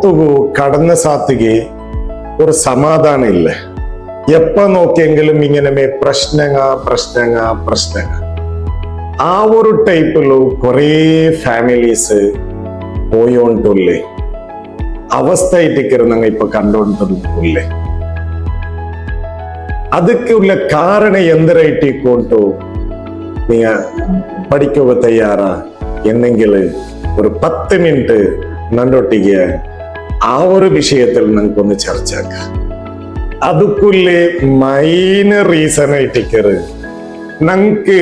പോത്തുകു കടന്ന സാത്തിക്ക് ഒരു സമാധാനം ഇല്ല. എപ്പ നോക്കിയെങ്കിലും ഇങ്ങനെ പ്രശ്നങ്ങ ആ ഒരു ടൈപ്പില് കുറേ ഫാമിലീസ് പോയോണ്ടുള്ളേ അവസ്ഥയായിട്ടിരിക്കുന്ന ഇപ്പൊ കണ്ടോണ്ടില്ലേ. ಅದಕ್ಕೆಲ್ಲ ಕಾರಣ ಎಂದರೈಟಿಕೊಂಡು ನೀ പഠിക്കുക തയ്യാറാ എന്നെങ്കിൽ ഒരു 10 മിനിറ്റ് നന്നൊട്ടിಗೆ ആ ഒരു വിഷയത്തിൽ നമുക്കൊന്ന് ചർച്ചയാക്കാം. അതുക്കുള്ളേ മൈൻ റീസൺ ആയിട്ടിക്കറ് നമുക്ക്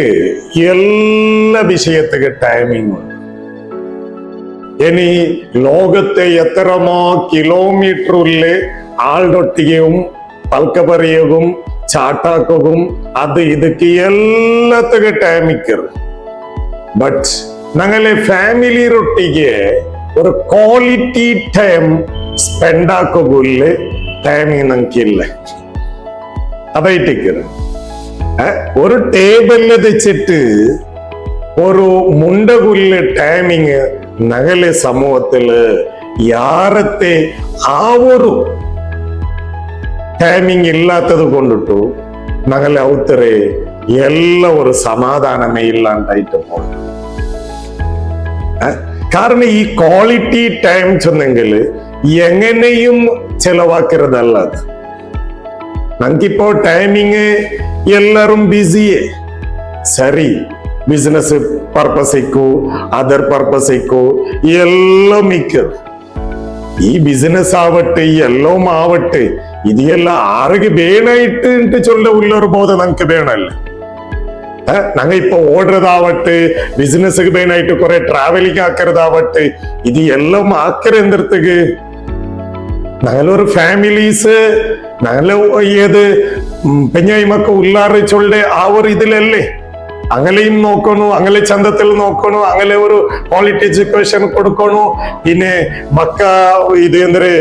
എല്ലാ വിഷയത്തിക്ക് ടൈമിംഗ് ഉണ്ട്. ഇനി ലോകത്തെ എത്രമോ കിലോമീറ്ററുള്ളിൽ ആളുടൊട്ടികയും പൽക്കപറിയകും ചാട്ടാക്കവും അത് ഇതൊക്കെ എല്ലാത്തിനും ടൈമിക്കറ്. ബട്ട് ഞങ്ങളെ ഫാമിലിയൊട്ടിಗೆ ഒരു ക്വാളിറ്റി ടൈം സ്പെൻഡ് ആക്കുള്ള ടൈമിങ് നമുക്കില്ല. അതായിട്ടിക്കറ് ഒരു ടേബിളിൽ വെച്ചിട്ട് ഒരു മുണ്ടകുള്ള ടൈമിങ് ഞങ്ങളെ സമൂഹത്തില് യാരത്തെ ആ ഒരു ടൈമിങ് ഇല്ലാത്തത് കൊണ്ടിട്ടു ഞങ്ങളെ ഔത്തരെ എല്ലാം ഒരു സമാധാനമേ ഇല്ലാണ്ടായിട്ട് പോകും. കാരണം ഈ ക്വാളിറ്റി ടൈം ചെന്നെങ്കിൽ എങ്ങനെയും ചെലവാക്കരുതല്ല അത്. നമുക്കിപ്പോ ടൈമിങ് എല്ലാരും ബിസിയേ, സരി ബിസിനസ് പർപ്പസിക്കോ അതർ പർപ്പസിക്കോ എല്ലാം മിക്കത്. ഈ ബിസിനസ് ആവട്ടെ എല്ലാം ആവട്ടെ ഇതെല്ലാം ആർക്ക് വേണായിട്ട് ചൊല്ല ഉള്ളൊരു ബോധം നമുക്ക് വേണമല്ലേ. ഞങ്ങൾ ഇപ്പൊ ഓടുന്നതാവട്ടെ ബിസിനസ് വേണായിട്ട് കുറെ ട്രാവലിംഗ് ആക്കരുതാവട്ടെ ഇത് എല്ലാം ആക്കരെന്തരത്തേക്ക് ഞങ്ങളൊരു ഫാമിലീസ് ഞങ്ങള് ഏത് പെഞ്ഞായ്മക്ക് ഉള്ളാറ് ചൊല്ലെ ആ ഒരു ഇതിലല്ലേ അങ്ങനെയും നോക്കണു, അങ്ങനെ ചന്തത്തിൽ നോക്കണു, അങ്ങനെ ഒരു ക്വാളിറ്റി എഡ്യൂക്കേഷൻ കൊടുക്കണു. പിന്നെ മക്ക ഇത് എന്തേ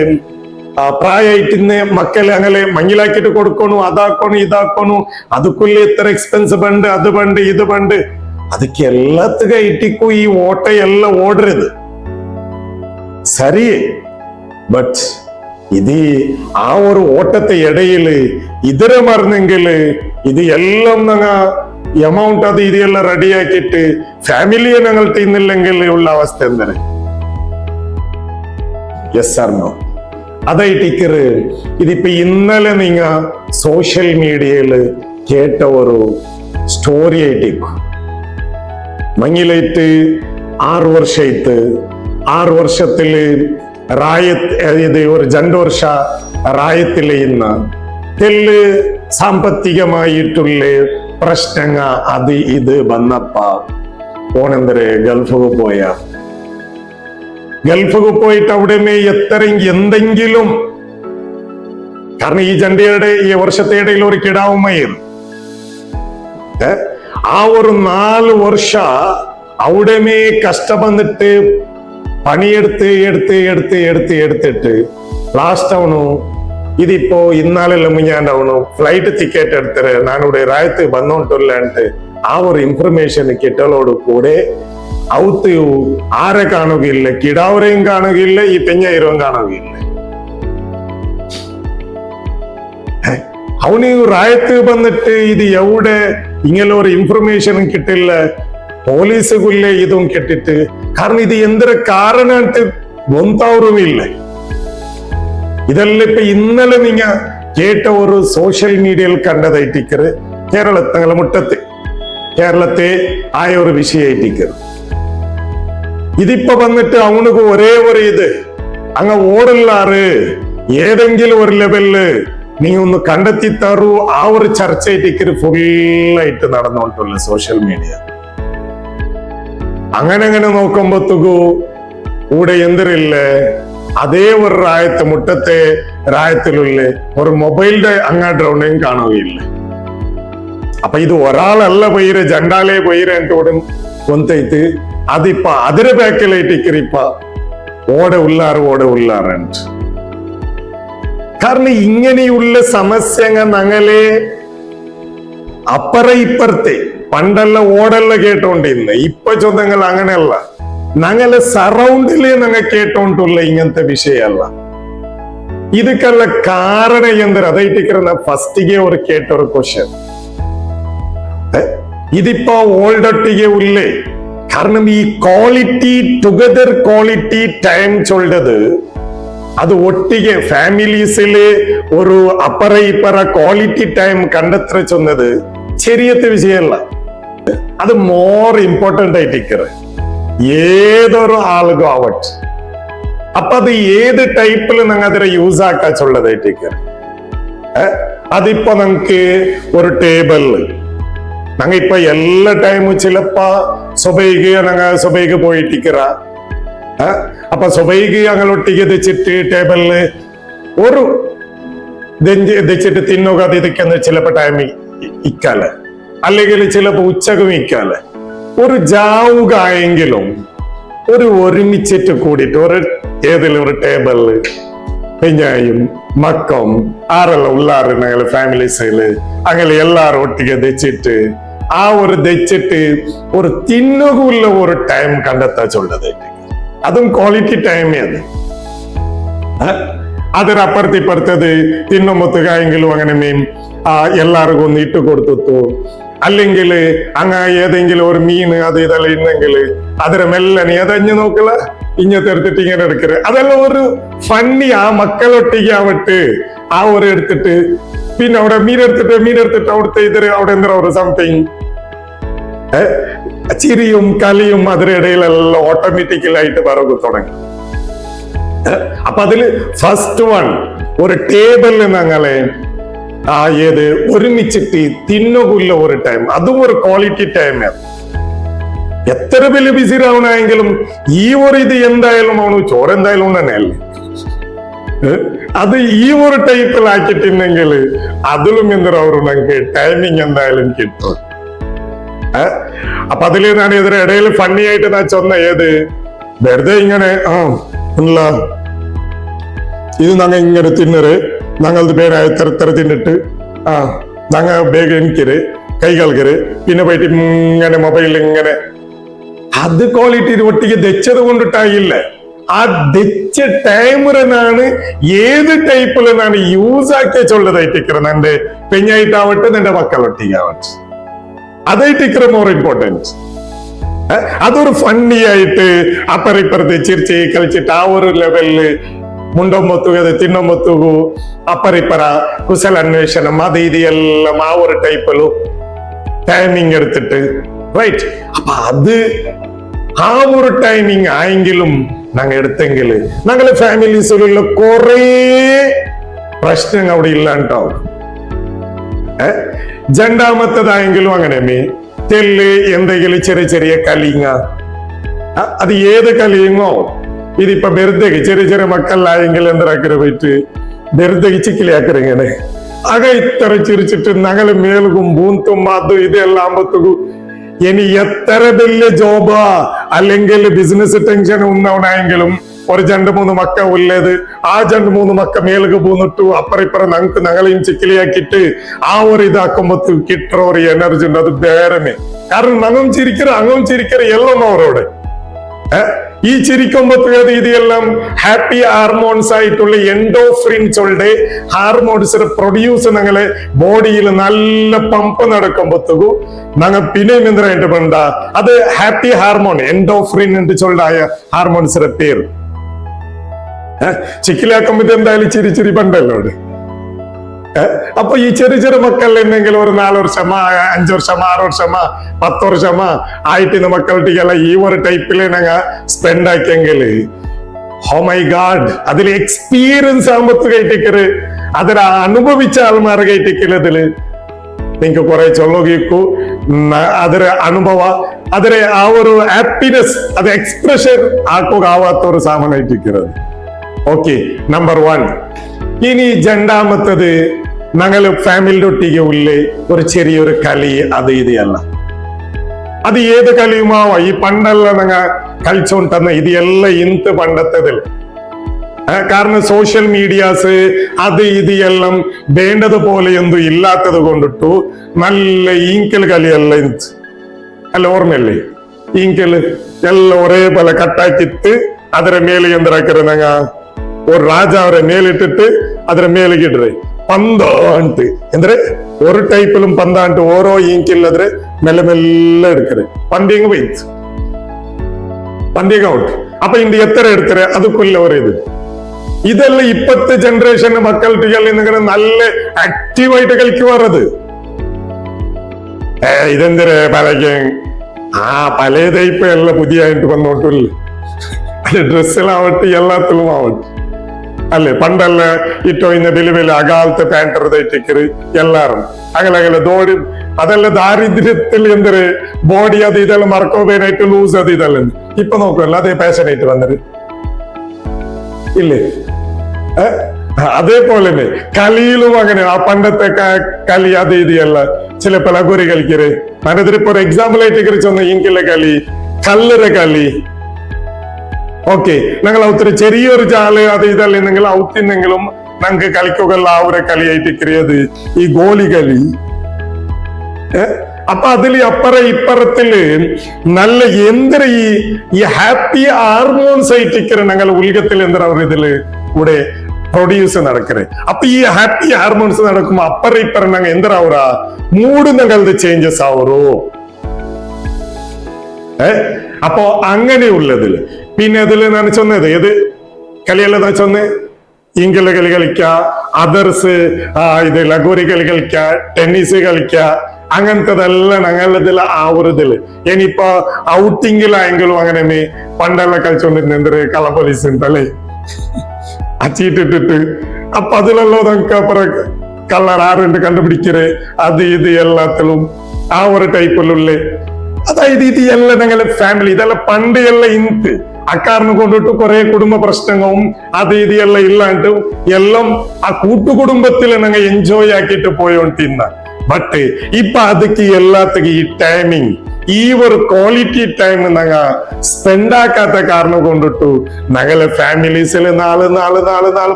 പ്രായമായിട്ട് മക്കളെ അങ്ങനെ മങ്ങിലാക്കിട്ട് കൊടുക്കണു, അതാക്കണു ഇതാക്കണു, അതുക്കുള്ള ഇത്ര എക്സ്പെൻസ് ബണ്ട് അത് ബണ്ട് ഇത് ബണ്ട് ಅದಕ್ಕೆ ಎಲ್ಲತ್ತಿಗೆ ಇಟ್ಟಿಕ್ಕೂ ಈ ಓಟ ಎಲ್ಲ ಓಡ್ರದು ಸರಿಯೇ. ബട്ട് ഇത് ആ ഒരു ഓട്ടത്തെ ഇടയിൽ ഇതര മറന്നെങ്കില് ഇത് എല്ലാം ഞങ്ങ എമൗണ്ട് അത് ഇതെല്ലാം റെഡിയാക്കിയിട്ട് ഫാമിലിയെ ഞങ്ങൾ തിന്നില്ലെങ്കിൽ ഉള്ള അവസ്ഥ എന്താണ്? Yes R no? അതായിട്ടിക്കറ് ഇതിപ്പോ ഇന്നലെ നിങ്ങ സോഷ്യൽ മീഡിയയില് കേട്ട ഒരു സ്റ്റോറി ആയിട്ടിക്കും. മങ്ങിലായിട്ട് 6 വർഷമായിട്ട് 6 വർഷത്തില് ഇത് ഒരു 2 വർഷ റായത്തില് ഇന്ന് തെല്ല് സാമ്പത്തികമായിട്ടുള്ള പ്രശ്നങ്ങ അത് ഇത് വന്നപ്പ ഓണെന്തരെ ഗൾഫിൽ പോയിട്ട് അവിടെ എന്തെങ്കിലും കാരണം ഈ ജണ്ടയുടെ ഈ വർഷത്തെ ഇടയിൽ ഒരു കിടാവുമായിരുന്നു. ആ ഒരു 4 വർഷ അവിടെമേ കഷ്ടപ്പെന്നിട്ട് പണിയെടുത്തിട്ട് ലാസ്റ്റ് അവണു ഇതിപ്പോ ഇന്നാലെല്ലാം മുഞ്ഞാണ്ടവണു ഫ്ലൈറ്റ് ടിക്കറ്റ് എടുത്തിട്ട് ഞാനിവിടെ രാജ്യത്ത് വന്നോണ്ടിട്ട് ആ ഒരു ഇൻഫർമേഷൻ കിട്ടലോട് കൂടെ ഔത്ത് ആരെ കാണുകയില്ല, കിടാവരെയും കാണുകയില്ല, ഈ പെഞ്ഞായിരവും കാണുകയില്ല. അവന് രാജ്യത്ത് വന്നിട്ട് ഇത് എവിടെ ഇങ്ങനെ ഒരു ഇൻഫർമേഷനും കിട്ടില്ല, പോലീസുകുല്ലേ ഇതും കിട്ടിട്ട് കാരണം ഇത് എന്തൊരു കാരണമായിട്ട് ഗൊന്തവറുമില്ല. ഇതെല്ലാം ഇപ്പൊ ഇന്നലെ നിങ്ങ കേട്ട ഒരു സോഷ്യൽ മീഡിയയിൽ കണ്ടതായിട്ടിക്കറ് കേരളത്തെ മുട്ടത്ത് കേരളത്തെ ആയ ഒരു വിഷയമായിട്ടിക്കറ്. ഇതിപ്പോ വന്നിട്ട് അവനുക്ക് ഒരേ ഒരു ഇത് അങ്ങ് ഓടില്ലാറ് ഏതെങ്കിലും ഒരു ലെവലില് നീ ഒന്ന് കണ്ടെത്തി തരൂ ആ ഒരു ചർച്ചയായിട്ടിക്കറ് ഫുള്ളായിട്ട് നടന്നുകൊണ്ടുള്ള സോഷ്യൽ മീഡിയ. അങ്ങനെ നോക്കുമ്പോഴത്തേക്കു കൂടെ എന്തിരില്ലേ അതേ ഒരു രായത്ത് മുട്ടത്തെ രായത്തിലുള്ള ഒരു മൊബൈലിന്റെ അങ്ങാട്ടൊന്നും കാണുകയില്ല. അപ്പൊ ഇത് ഒരാളല്ല പോയിര് ജണ്ടാലേ പോയിര് എന്നോട് കൊന്തൈത്ത് അതിപ്പ അതിരെ ബാക്കിലായിട്ടിരിപ്പ ഓടെ ഉള്ളാറ്. കാരണം ഇങ്ങനെയുള്ള സമസ്യങ്ങൾ ഞങ്ങളെ അപ്പറ ഇപ്പുറത്തെ പണ്ടല്ല ഓടല്ല കേട്ടോണ്ടിരുന്ന ഇപ്പൊ ചൊന്തങ്ങൾ അങ്ങനെയല്ല. ഞങ്ങളെ സറൗണ്ടില് ഞങ്ങൾ കേട്ടോണ്ടുള്ള ഇങ്ങനത്തെ വിഷയമല്ല. ಇದಕ್ಕೆಲ್ಲ ಕಾರಣ ಎಂದ್ರೆ ಅದೈಟಿಕ್ರ ನಾ ಫಸ್ಟಿಗೆ ಅವ್ರು ಕೇಟೋರು ಕ್ವಶನ್ ഇതിപ്പോ ഓൾഡൊട്ടിಗೆ ഉള്ളേ. കാരണം ഈ ക്വാളിറ്റി ടുഗദർ ക്വാളിറ്റി ടൈം ചൊല്ലത് അത് ഒട്ടിಗೆ ഫാമിലീസില് ഒരു അപ്പറ ഇപ്പറ ക്വാളിറ്റി ടൈം കണ്ടെത്ര ചൊന്നത് ചെറിയത്തെ വിഷയമല്ല. അത് മോർ ഇമ്പോർട്ടന്റ് ആയിട്ടിക്കറ ഏതൊരു ആളുകളും ആവട്ടെ. അപ്പൊ അത് ഏത് ടൈപ്പിൽ ഞങ്ങൾ അതിനെ യൂസ് ആക്കാ ചൊല്ലതായിട്ടിക്കറ. അതിപ്പോ നമുക്ക് ഒരു ടേബിളില് ഞങ്ങ ഇപ്പൊ എല്ലാ ടൈമും ചിലപ്പോ സുബൈക്ക് പോയിട്ടിക്കറ. അപ്പൊ സുബൈക്ക് ഞങ്ങൾ ഒട്ടിക്ക് തെച്ചിട്ട് ടേബിളില് ഒരു തെച്ചിട്ട് തിന്നുക തിരിക്കുന്ന ചിലപ്പോ ടൈം ഇക്കാല്, അല്ലെങ്കിൽ ചിലപ്പോ ഉച്ചക്കും ഇക്കാല്. ഒരു ജാവുക ആയെങ്കിലും ഒരു ഒരുമിച്ചിട്ട് കൂടിയിട്ട് ഒരു ഏതെങ്കിലും ഒരു ടേബിളില് പെഞ്ഞായും മക്കം ആരെല്ലാം ഉള്ളാറ് ഞങ്ങള് ഫാമിലീസില് അങ്ങനെ എല്ലാരും ഒട്ടിಗೆ തെച്ചിട്ട് ആ ഒരു തെച്ചിട്ട് ഒരു തിന്നുകുള്ള ഒരു ടൈം കണ്ടെത്താ ചൊല്ലത്. അതും ക്വാളിറ്റി ടൈമേ. അത് അതിനപ്പുറത്തിപ്പുറത്തത് തിന്നുമ്പത്തുകായെങ്കിലും അങ്ങനെ മീൻ എല്ലാവർക്കും ഒന്ന് ഇട്ട് കൊടുത്തു, അല്ലെങ്കിൽ അങ്ങ ഏതെങ്കിലും ഒരു മീൻ അത് ഇതെല്ലാം ഇന്നെങ്കിൽ അതിനെ മെല്ലനെ അതഞ്ഞു നോക്കല ഇങ്ങനത്തെ എടുത്തിട്ട് ഇങ്ങനെ എടുക്കരുത്. അതെല്ലാം ഒരു ഫണ്ണി ആ മക്കളൊട്ടിക്ക് ആവട്ടെ ആ ഒരു എടുത്തിട്ട് പിന്നെ അവിടെ മീനെടുത്തിട്ട് അവിടുത്തെ ഇതിര് അവിടെ എന്താ ഒരു സംതിങ് ചിരിയും കളിയും അതിനിടയിലെല്ലാം ഓട്ടോമാറ്റിക്കലായിട്ട് പറകു തുടങ്ങി. അപ്പൊ അതില് ഫസ്റ്റ് വൺ ഒരു ടേബിളിൽ ഞങ്ങളെ ഏത് ഒരുമിച്ചിട്ട് തിന്നുകുള്ള ഒരു ടൈം, അതും ഒരു ക്വാളിറ്റി ടൈമാണ്. എത്ര വലിയ ബിസി ആവണമെങ്കിലും ഈ ഒരു ഇത് എന്തായാലും അവന് ചോറ് എന്തായാലും തന്നെയല്ലേ. അത് ഈ ഒരു ടൈപ്പിലാക്കിയിട്ടുണ്ടെങ്കിൽ അതിലും എന്താ ഞങ്ങൾക്ക് ടൈമിങ് എന്തായാലും കിട്ടും. അപ്പൊ അതില് ഞാൻ ഇതിന് ഇടയിൽ ഫണ്ണി ആയിട്ട് ഞാൻ ചൊന്ന ഏത് വെറുതെ ഇങ്ങനെ ഇല്ല ഇത് ഞങ്ങൾ ഇങ്ങനെ തിന്നറ് ഞങ്ങളത് പേരായ തെര തിന്നിട്ട് ഞങ്ങൾ ಬೇಗ എനിക്കര് കൈകൾക്കര് പിന്നെ പോയിട്ട് ഇങ്ങനെ മൊബൈലിൽ ഇങ്ങനെ അത് ക്വാളിറ്റി ഒട്ടിക്ക് ദച്ചത് കൊണ്ടിട്ടായില്ല. ആ ദച്ച ടൈമറിനാണ് ഏത് ടൈപ്പിലാണ് യൂസ് ആക്കിയ ചൊല്ലതായിട്ടിക്കറ എന്റെ പെഞ്ഞായിട്ടാവട്ടെ എന്റെ മക്കളൊട്ടിക്കാവട്ടെ. അതായിട്ടിക്കറ മോർ ഇമ്പോർട്ടൻറ്റ്. അതൊരു ഫണ്ണി ആയിട്ട് അപ്പറിപ്പുറത്ത് ചിരിച്ച് കളിച്ചിട്ട് ആ ഒരു ലെവലില് മുണ്ടൊമ്പൊത്തുക തിന്നൊമ്പൊത്തുകു അപ്പറിപ്പറ കുശല അന്വേഷണം അത് ഇത് എല്ലാം ആ ഒരു ടൈപ്പിലും ടൈമിങ് എടുത്തിട്ട് റൈറ്റ്. അപ്പൊ അത് ആ ഒരു ടൈമിങ് ആയെങ്കിലും ഞങ്ങൾ എടുത്തെങ്കിൽ ഞങ്ങളെ ഫാമിലീസിലുള്ള കുറെ പ്രശ്നങ്ങൾ അവിടെ ഇല്ലാണ്ടാവും. രണ്ടാമത്തതായെങ്കിലും അങ്ങനെ തെല്ല് എന്തെങ്കിലും ചെറിയ ചെറിയ കലിങ്ങ അത് ഏത് കലിയുങ്ങോ ഇതിപ്പോ ബെറുതെക്ക് ചെറിയ ചെറിയ മക്കളിലായെങ്കിൽ എന്താക്കര പോയിട്ട് ബെറുതെക്ക് ചിക്കിലിയാക്കര ഇങ്ങനെ അക ഇത്ര ചിരിച്ചിട്ട് ഞങ്ങള് മേൽക്കും ബൂന്തും അതും ഇതെല്ലാം ആകുമ്പത്തുക്കും ഇനി എത്ര വലിയ ജോബാ അല്ലെങ്കിൽ ബിസിനസ് ടെൻഷൻ ഉണ്ടാവണമെങ്കിലും ഒരു 2-3 മക്ക ഉള്ളത് ആ 2-3 മക്ക മേലുക്ക് പോന്നിട്ടു അപ്പറിപ്പറ ഞങ്ങളെയും ചിക്കിലിയാക്കിയിട്ട് ആ ഒരു ഇതാക്കുമ്പത്ത് കിട്ടുന്ന ഒരു എനർജി ഉണ്ട്. അത് വേറെമേ. കാരണം ഞങ്ങളും ചിരിക്കറ എല്ലാം അവരോട് ഈ ചിരിക്കുമ്പത്തേത് ഇതെല്ലാം ഹാപ്പി ഹാർമോൺസ് ആയിട്ടുള്ള എൻഡോഫ്രിൻ ചൊല്ലെ ഹാർമോൺസ് പ്രൊഡ്യൂസ് ഞങ്ങളെ ബോഡിയിൽ നല്ല പമ്പ് നടക്കുമ്പത്തേക്കും ഞങ്ങൾ പിന്നെയും എന്തായിട്ട് വേണ്ട അത് ഹാപ്പി ഹാർമോൺ എൻഡോഫ്രിൻ എന്ന് ചൊല്ലായ ഹാർമോൺസിന്റെ പേര്. ചിക്കിലാക്കുമ്പോ എന്തായാലും ചിരി പണ്ടല്ലോ അവിടെ. അപ്പൊ ഈ ചെറിയ മക്കളിൽ എന്തെങ്കിലും ഒരു 4 വർഷമാ 5 വർഷമാ 6 വർഷമാ 10 വർഷമാ ആയിട്ട് മക്കളുടെ ഈ ഒരു ടൈപ്പില് ഞങ്ങൾ സ്പെൻഡ് ആക്കിയെങ്കിൽ ഹോ മൈ ഗാഡ് അതിൽ എക്സ്പീരിയൻസ് ആകുമ്പത്ത് കയറ്റിക്കര് അതിൽ അനുഭവിച്ച ആൾമാർ കയറ്റിക്കലതില് നിങ്ങൾക്ക് കുറെ ചൊല്ലുകൂ അതിലെ അനുഭവ അതിലെ ആ ഒരു ഹാപ്പിനെസ് അത് എക്സ്പ്രഷൻ ആക്കുക ആവാത്ത ഒരു സാധനമായിട്ടിരിക്കുന്നത്. Okay, number 1. ഇനി രണ്ടാമത്തത് ഞങ്ങള് ഫാമിലിയുടെ ഒട്ടിಗೆ ഉള്ളിൽ ഒരു ചെറിയൊരു കളി അത് ഇതല്ല. അത് ഏത് കളിയുമാവോ ഈ പണ്ടെല്ലാം ഞങ്ങൾ കളിച്ചോണ്ടെന്ന ഇതെല്ലാം ഇന്ത് പണ്ടത്തതിൽ. കാരണം സോഷ്യൽ മീഡിയാസ് അത് ഇത് എല്ലാം വേണ്ടതുപോലെ എന്തും ഇല്ലാത്തത് കൊണ്ടിട്ടു നല്ല ഈങ്കൽ കളിയെല്ലാം അല്ല ഓർമ്മയല്ലേ. ಇಂಕೆಲ್ ಎಲ್ಲ ಒರೇ ಪಲ ಕಟ್ಟಾಕಿತ್ತು ಅದರ ಮೇಲೆ ಎಂದರಾಕರ ನಂಗ ஒரு ராஜா அவரை மேலிட்டு ಅದರ ಮೇಲಿಗೆ ಇಡ್ರಿ ಪಂದ ಅಂಟು ಅಂದ್ರೆ ഒരു ടൈപ്പിലും പന്താണ്ട് ഓരോ ഇങ്കില്ലാದ್ರೆ മെല്ലെ മെല്ലെ എടുക്കറ് പന്തിങ് പോയിച്ചു പന്തിങ് ഔട്ട് അപ്പൊ ഇന്ന് എത്ര എടുക്കറ് അതുക്കുള്ള ഒരു ഇത് ഇതെല്ലാം ഇപ്പത്തെ ജനറേഷൻ മക്കളുടെ നല്ല ആക്റ്റീവായിട്ട് കളിക്കുവാറത് ഇതെന്തര പലക്ക് പലതേ ഇപ്പൊ എല്ലാം പുതിയായിട്ട് വന്നോട്ടില്ല അത് ഡ്രസ്സിലാവട്ടെ എല്ലാത്തിലും ആവട്ടെ അല്ലെ പണ്ടല്ല ഇട്ടോ ഇന്ന വലിയ വലിയ അകാലത്തെ പാൻറ്റർ തയ്റ്റിക്കറ് എല്ലാരും അകലകല ദോടി അതെല്ലാം ദാരിദ്ര്യത്തിൽ എന്തൊരു ബോഡി അത് ഇതെല്ലാം മറക്കോബേനായിട്ട് ലൂസ് അത് ഇതെല്ലാം ഇപ്പൊ നോക്കുമല്ലോ അതേ പാഷനായിട്ട് വന്നത് ഇല്ലേ അതേപോലെ തന്നെ കളിയിലും അങ്ങനെ ആ പണ്ടത്തെ കളി അത് ഇതല്ല ചിലപ്പോൾ ലഗോരി കളിക്കറ് ഞാനതിരിപ്പോ ഒരു എക്സാമ്പിൾ ആയിട്ട് കുറിച്ചൊന്ന് ഇങ്കിലെ കളി കല്ലറ കളി ഓക്കെ ഞങ്ങൾ ഒത്തിരി ചെറിയൊരു ചാല് അത് ഇതല്ലെങ്കിൽ ഔത്തിന്നെങ്കിലും ഞങ്ങൾക്ക് കളിക്കുകയുള്ള ആ ഒരു കളിയായിട്ട് കിറിയത് ഈ ഗോലി കളി അപ്പൊ അതില് അപ്പുറ ഇപ്പുറത്തില് നല്ല എന്തൊരു ഈ ഹാപ്പി ഹാർമോൺസ് ആയിട്ടിക്കറ് ഞങ്ങൾ ഉലകത്തിൽ എന്തൊരു അവർ ഇതില് കൂടെ പ്രൊഡ്യൂസ് നടക്കറ് അപ്പൊ ഈ ഹാപ്പി ഹാർമോൺസ് നടക്കുമ്പോ അപ്പുറ ഇപ്പുറ ഞങ്ങൾ എന്തൊരാവുറ മൂഡ് ഞങ്ങളുടെ ചേഞ്ചസ് ആവുറോ അപ്പോ അങ്ങനെയുള്ളതില് പിന്നെ അതില് ഞാൻ ചൊന്നത് ഏത് കളിയല്ല ചൊന്ന് ഇംഗിള് കളി കളിക്ക അതർസ് ഇത് ലഗോരി കളി കളിക്ക ടെന്നീസ് കളിക്ക അങ്ങനത്തതെല്ലാം ഞങ്ങളതിൽ ആ ഒരു ഇതില് ഇനിയിപ്പോ ഔട്ടിങ്ങിലായെങ്കിലും അങ്ങനെ പണ്ടെല്ലാം കളിച്ചോണ്ടിരുന്ന എന്തൊരു കള പോലീസ് ഉണ്ടല്ലേ ചീട്ടിട്ടിട്ട് അപ്പൊ അതിലല്ലോ നമുക്ക് അപ്പുറം കളർ ആറുണ്ട് കണ്ടുപിടിക്കറ് അത് ഇത് എല്ലാത്തിലും ആ ഒരു ടൈപ്പിലുള്ള അതായത് ഇത് എല്ലാം ഞങ്ങളെ ഫാമിലി ഇതെല്ലാം പണ്ട് എല്ലാം ഇന്ന് അക്കാരണം കൊണ്ടിട്ട് കുറെ കുടുംബ പ്രശ്നങ്ങളും അത് ഇത് എല്ലാം ഇല്ലാണ്ട് എല്ലാം ആ കൂട്ടുകുടുംബത്തിൽ ഞങ്ങൾ എൻജോയ് ആക്കിയിട്ട് പോയോണ്ടിരുന്ന ബട്ട് ഇപ്പൊ അതൊക്കെ എല്ലാത്തേക്കും ഈ ടൈമിങ് ഈ ഒരു ക്വാളിറ്റി ടൈം ഞങ്ങ സ്പെൻഡ് ആക്കാത്ത കാരണം കൊണ്ടിട്ടു ഞങ്ങളെ ഫാമിലീസിൽ നാളെ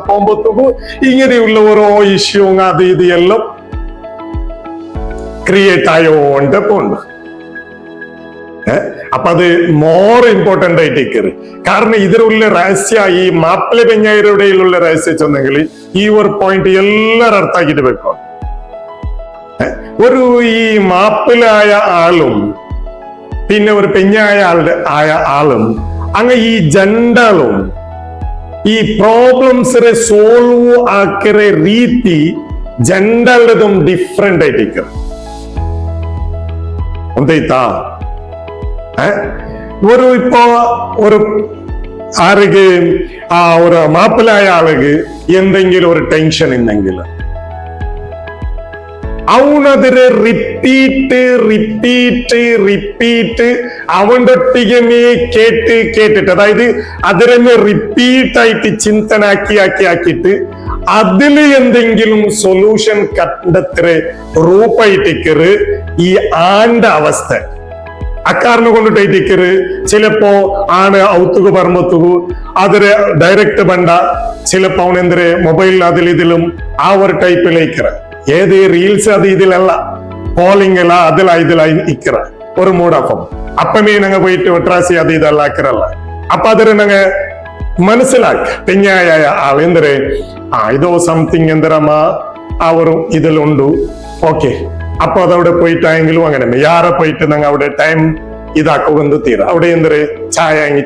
പോകുമ്പോഴത്തേക്കും ഇങ്ങനെയുള്ള ഓരോ ഇഷ്യൂ അത് ഇത് എല്ലാം ക്രിയേറ്റ് ആയോണ്ട് പോണ്ട് അപ്പൊ അത് മോർ ഇമ്പോർട്ടന്റ് ആയിട്ട് കയറി കാരണം ഇതിലുള്ള രഹസ്യ ഈ മാപ്പിള പെഞ്ഞായരുടെയിലുള്ള രഹസ്യം ചെന്നെങ്കിൽ ഈ ഒരു പോയിന്റ് എല്ലാവരും അർത്ഥാക്കിട്ട് വെക്കും ഒരു ഈ മാപ്പിലായ ആളും പിന്നെ ഒരു പെഞ്ഞായ ആളും അങ്ങ് ഈ ജണ്ടാളും ഈ പ്രോബ്ലംസിനെ സോൾവ് ആക്കിയ രീതി ജണ്ടാളുടേതും ഡിഫറെന്റ് ആയിട്ട് ഒന്നേത്താ ഒരു ഇപ്പോ ഒരു ആർക്ക് ഒരു മാപ്പിലായ ആളുക്ക് എന്തെങ്കിലും ഒരു ടെൻഷൻ ഉണ്ടെങ്കിൽ അവനതിരെ റിപ്പീറ്റ് അവന്റെ ഒട്ടികമേ കേട്ടിട്ട് അതായത് അതിനെ റിപ്പീറ്റായിട്ട് ചിന്തനാക്കിയിട്ട് അതില് എന്തെങ്കിലും സൊല്യൂഷൻ കണ്ടെത്തരെ റൂപ്പായിട്ടിക്കറ് ഈ ആണ്ട അവസ്ഥ അക്കാരണം കൊണ്ടിട്ടേക്കറ് ചിലപ്പോ ആണ് ഔത്തുകു പറമ്പത്തുകു അതിന് ഡയറക്റ്റ് ബണ്ട ചിലപ്പോ അവനെന്തരെ മൊബൈലിൽ അതിലും ആ ഒരു ടൈപ്പിലേക്കറ ഏത് റീൽസ് അത് ഇതിലല്ല കോളിംഗ് ഇതിലായി ഇക്കറ ഒരു മൂടാപ്പം അപ്പമേ ഞങ്ങൾ പോയിട്ട് ഒട്രാസി അത് ഇതെല്ലാം ആക്കറല്ല അപ്പൊ അതിന് ഞങ്ങ മനസ്സിലാക്ക പെഞ്ഞായ ആൾ എന്തരെ ഇതോ സംതിങ് എന്തരമ്മ ആ ഒരു ഇതിലുണ്ട് ഓക്കെ അപ്പൊ അതവിടെ പോയിട്ടായെങ്കിലും അങ്ങനെ യാറെ പോയിട്ട് ഞങ്ങൾ അവിടെ ടൈം ഇതാക്കുക തീര അവിടെ എന്തൊരു ചായ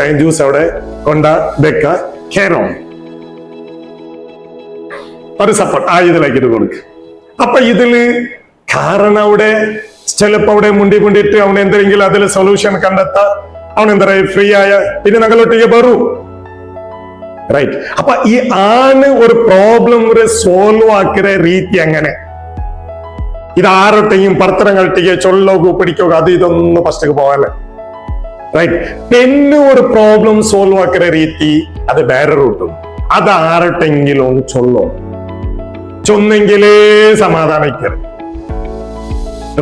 ജ്യൂസ് അവിടെ കൊണ്ട വെക്ക കേറോ ഒരു സപ്പോർട്ട് ഇതിലാക്കിട്ട് കൊടുക്ക അപ്പൊ ഇതില് കാരണം അവിടെ ചിലപ്പോ അവിടെ മുണ്ടിട്ട് അവൻ എന്തെങ്കിലും അതിൽ സൊല്യൂഷൻ കണ്ടെത്താ അവൻ എന്താ ഫ്രീ ആയ പിന്നെ ഞങ്ങളൊട്ടിಗೆ ബറു റൈറ്റ് അപ്പൊ ഈ ആണ് ഒരു പ്രോബ്ലം സോൾവ് ആക്കിയ രീതി അങ്ങനെ ഇതാരൊട്ടെയും പർത്തനങ്ങൾട്ടിಗೆ ചൊല്ലോകു പിടിക്കോ അത് ഇതൊന്നും ഫസ്റ്റ് പോവാല്ലേ റൈറ്റ് പിന്നെ ഒരു പ്രോബ്ലം സോൾവ് ആക്കിയ രീതി അത് വേറെ റൂട്ടും അത് ആരട്ടെങ്കിലും ചൊന്നെങ്കിലേ സമാധാനിക്കരുത്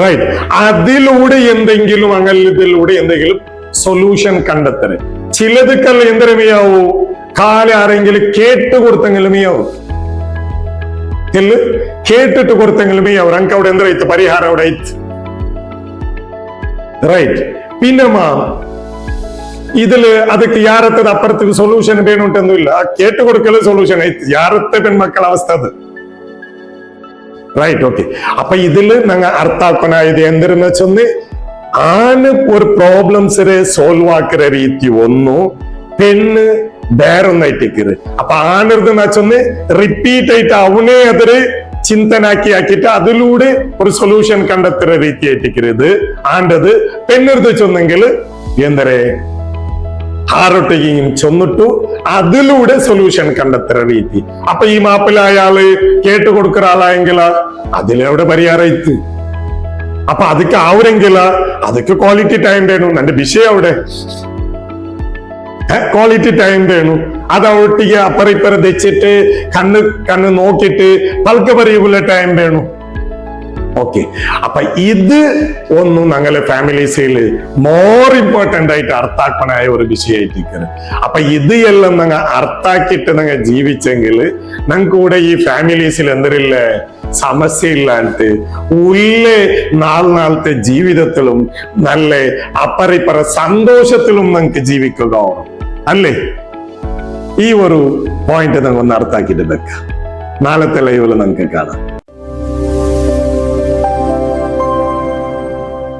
റൈറ്റ് അതിലൂടെ എന്തെങ്കിലും ഇതിലൂടെ എന്തെങ്കിലും സൊല്യൂഷൻ കണ്ടെത്തരുത് ചിലതുക്കല്ല എന്തരമേയാവൂ കാലം ആരെങ്കിലും കേട്ടുകൊടുത്തെങ്കിലുമേയാവൂ കേട്ടിട്ട് കൊടുത്തെങ്കിലുമേ അവർ ಅಂಕ അവിടെ ಎಂದ್ರ ಪರಿಹಾರ അവിടെ റൈറ്റ്. പിന്നെ ഇതില് ಅದಕ್ಕೆ ಯಾರತ್ತದ ಅಪ್ಪರತ್ತಿಗೆ ಸೊಲ್ಯೂಷನ್ ಬೇಣುಂಟೊಂದಿಲ್ಲ, ಕೇಟು ಕೊಡುಕಲು ಸೊಲ್ಯೂಷನ್ ಐತಿ. ಯಾರತ್ತೆ പെൺമക്കള അവസ്ഥ അത്. Right, okay. അപ്പൊ ഇതില് ഞങ്ങൾ അർത്ഥാക്കണ ഇത് എന്തിരുന്ന് വെച്ചൊന്ന് ആണ് ഒരു പ്രോബ്ലംസിനെ സോൾവ് ആക്കുന്ന രീതി ഒന്നു, പെണ്ണ് ಬೇರೊಂದಾಯ್ತಿಕ್ಕಿರಿ. ಅಪ್ಪ ಆನರ್ದನ್ನ ಚೊಂದು ರಿಪೀಟ್ ಆಯ್ತು ಅವನೇ ಅದರ ಚಿಂತನಾಕಿ ಹಾಕಿಟ್ಟು അതിലൂടെ ഒരു സൊല്യൂഷൻ കണ്ടെത്തുന്ന രീതി ആയിട്ടിരിക്കരുത്. ആണ്ടത് പെണ്ണിരുത് ചൊന്നെങ്കിൽ എന്തരെ ആറൊട്ടേക്ക് ചൊന്നിട്ടു അതിലൂടെ സൊല്യൂഷൻ കണ്ടെത്തുന്ന രീതി. അപ്പൊ ഈ മാപ്പിള അയാള് കേട്ടു കൊടുക്കുന്ന ആളായെങ്കില അതിലെവിടെ പരിഹാരമായിട്ട്. അപ്പൊ അതൊക്കെ ആവരെങ്കില അതൊക്കെ ക്വാളിറ്റി ടൈം വേണം. എന്റെ വിഷയം അവിടെ ക്വാളിറ്റി ടൈം വേണം. അത് ഒട്ടിಗೆ അപ്പറ ഇപ്പറ തെച്ചിട്ട് കണ്ണ് നോക്കിയിട്ട് പൽക്ക പറയുന്ന ടൈം വേണം. ഓക്കെ. അപ്പൊ ഇത് ഒന്നും ഞങ്ങളെ ഫാമിലീസിൽ മോർ ഇമ്പോർട്ടന്റ് ആയിട്ട് അർത്ഥാക്കണായ ഒരു വിഷയമായിട്ടിരിക്കുന്നത്. അപ്പൊ ഇത് എല്ലാം ഞങ്ങൾ അർത്ഥാക്കിയിട്ട് ഞങ്ങൾ ജീവിച്ചെങ്കിൽ ഞങ്ങൾക്ക് കൂടെ ഈ ഫാമിലീസിൽ എന്തില്ല സമസ്യ ഇല്ലാണ്ട് ഉള്ളേ നാളത്തെ ജീവിതത്തിലും നല്ല അപ്പറിപ്പറ സന്തോഷത്തിലും ഞങ്ങൾക്ക് ജീവിക്കുക അല്ലേ? ഈ ഒരു പോയിന്റ് ഞങ്ങൾ ഒന്ന് അർത്ഥാക്കിയിട്ട് വെക്കാം. നാളത്തെ ലൈവില് നമുക്ക് കാണാം.